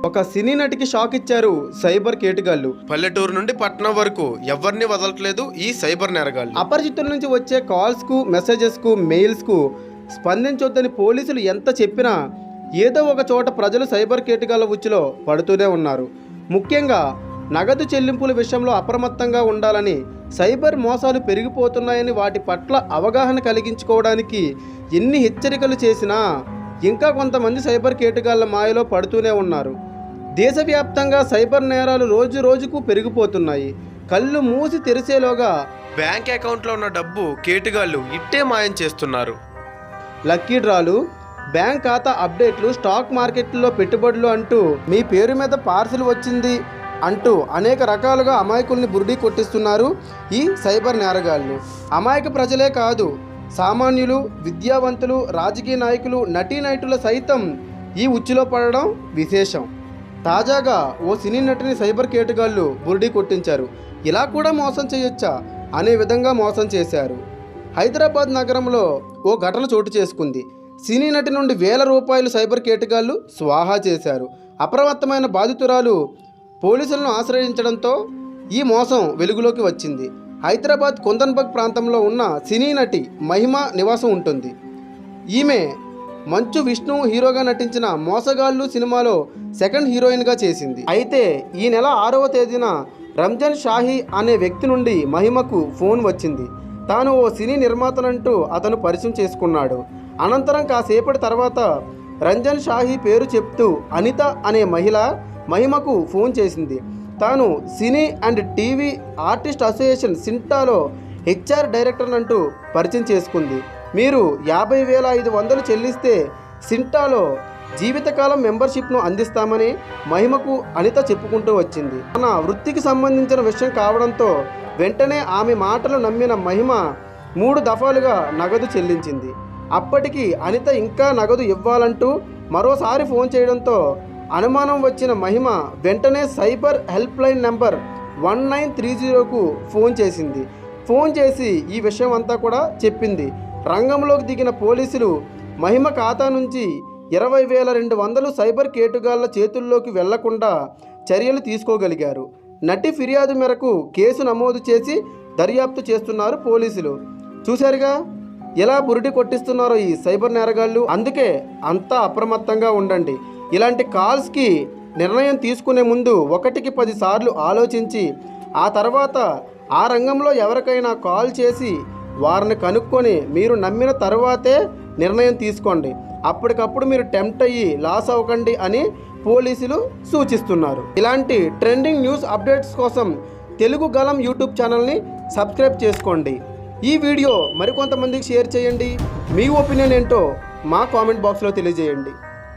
ఒక సినీ నటికి షాక్ ఇచ్చారు సైబర్ కేటుగాళ్లు. పల్లెటూరు నుండి పట్టణం వరకు ఎవరిని వదలట్లేదు ఈ సైబర్ నేరగాళ్లు. అపరిచితుల నుంచి వచ్చే కాల్స్ కు, మెసేజెస్ కు, మెయిల్స్ కు స్పందించొద్దని పోలీసులు ఎంత చెప్పినా ఏదో ఒక చోట ప్రజలు సైబర్ కేటుగాళ్ల ఉచ్చులో పడుతూనే ఉన్నారు. ముఖ్యంగా నగదు చెల్లింపుల విషయంలో అప్రమత్తంగా ఉండాలని, సైబర్ మోసాలు పెరిగిపోతున్నాయని వాటి పట్ల అవగాహన కలిగించుకోవడానికి ఎన్ని హెచ్చరికలు చేసినా ఇంకా కొంతమంది సైబర్ కేటుగాళ్ల మాయలో పడుతూనే ఉన్నారు. దేశవ్యాప్తంగా సైబర్ నేరాలు రోజు రోజుకు పెరిగిపోతున్నాయి. కళ్ళు మూసి తెరిచేలోగా బ్యాంక్ అకౌంట్లో ఉన్న డబ్బు కేటుగాళ్లు ఇట్టే మాయం చేస్తున్నారు. లక్కీ డ్రాలు, బ్యాంక్ ఖాతా అప్డేట్లు, స్టాక్ మార్కెట్లో పెట్టుబడులు అంటూ మీ పేరు మీద పార్సిల్ వచ్చింది అంటూ అనేక రకాలుగా అమాయకుల్ని బురిడీ కొట్టిస్తున్నారు ఈ సైబర్ నేరగాళ్లు. అమాయక ప్రజలే కాదు, సామాన్యులు, విద్యావంతులు, రాజకీయ నాయకులు, నటీనటులు సైతం ఈ ఉచ్చులో పడడం విశేషం. తాజాగా ఓ సినీ నటిని సైబర్ కేటుగాళ్లు బురిడీ కొట్టించారు. ఇలా కూడా మోసం చేయొచ్చా అనే విధంగా మోసం చేశారు. హైదరాబాద్ నగరంలో ఓ ఘటన చోటు చేసుకుంది. సినీ నటి నుండి వేల రూపాయలు సైబర్ కేటుగాళ్లు స్వాహా చేశారు. అప్రమత్తమైన బాధితురాలు పోలీసులను ఆశ్రయించడంతో ఈ మోసం వెలుగులోకి వచ్చింది. హైదరాబాద్ కుందన్బగ్ ప్రాంతంలో ఉన్న సినీ నటి మహిమ నివాసం ఉంటుంది. ఈమె మంచు విష్ణు హీరోగా నటించిన మోసగాళ్ళు సినిమాలో సెకండ్ హీరోయిన్గా చేసింది. అయితే ఈ నెల 6వ తేదీన రంజన్ షాహీ అనే వ్యక్తి నుండి మహిమకు ఫోన్ వచ్చింది. తాను ఓ సినీ నిర్మాతనంటూ అతను పరిచయం చేసుకున్నాడు. అనంతరం కాసేపటి తర్వాత రంజన్ షాహీ పేరు చెప్తూ అనిత అనే మహిళ మహిమకు ఫోన్ చేసింది. తాను cine and TV artist association సింటాలో హెచ్ఆర్ డైరెక్టర్ అంటూ పరిచయం చేసుకుంది. మీరు 50,500 చెల్లిస్తే సింటాలో జీవితకాలం మెంబర్షిప్ను అందిస్తామని మహిమకు అనిత చెప్పుకుంటూ వచ్చింది. తన వృత్తికి సంబంధించిన విషయం కావడంతో వెంటనే ఆమె మాటలు నమ్మిన మహిమ 3 దఫాలుగా నగదు చెల్లించింది. అప్పటికి అనిత ఇంకా నగదు ఇవ్వాలంటూ మరోసారి ఫోన్ చేయడంతో అనుమానం వచ్చిన మహిమ వెంటనే సైబర్ హెల్ప్ లైన్ నెంబర్ 1930కు ఫోన్ చేసింది. ఫోన్ చేసి ఈ విషయం అంతా కూడా చెప్పింది. రంగంలోకి దిగిన పోలీసులు మహిమ ఖాతా నుంచి 20,200 సైబర్ కేటుగాళ్ల చేతుల్లోకి వెళ్లకుండా చర్యలు తీసుకోగలిగారు. నటి ఫిర్యాదు మేరకు కేసు నమోదు చేసి దర్యాప్తు చేస్తున్నారు పోలీసులు. చూశారుగా ఎలా బురిడి కొట్టిస్తున్నారో ఈ సైబర్ నేరగాళ్లు. అందుకే అంతా అప్రమత్తంగా ఉండండి. ఇలాంటి కాల్స్కి నిర్ణయం తీసుకునే ముందు 1కి 10 సార్లు ఆలోచించి ఆ తర్వాత ఆ రంగంలో ఎవరికైనా కాల్ చేసి వారిని కనుక్కొని మీరు నమ్మిన తర్వాతే నిర్ణయం తీసుకోండి. అప్పటికప్పుడు మీరు టెంప్ట్ అయ్యి లాస్ అవ్వకండి అని పోలీసులు సూచిస్తున్నారు. ఇలాంటి ట్రెండింగ్ న్యూస్ అప్డేట్స్ కోసం తెలుగు గలం యూట్యూబ్ ఛానల్ని సబ్స్క్రైబ్ చేసుకోండి. ఈ వీడియో మరికొంతమందికి షేర్ చేయండి. మీ ఒపీనియన్ ఏంటో మా కామెంట్ బాక్స్లో తెలియజేయండి.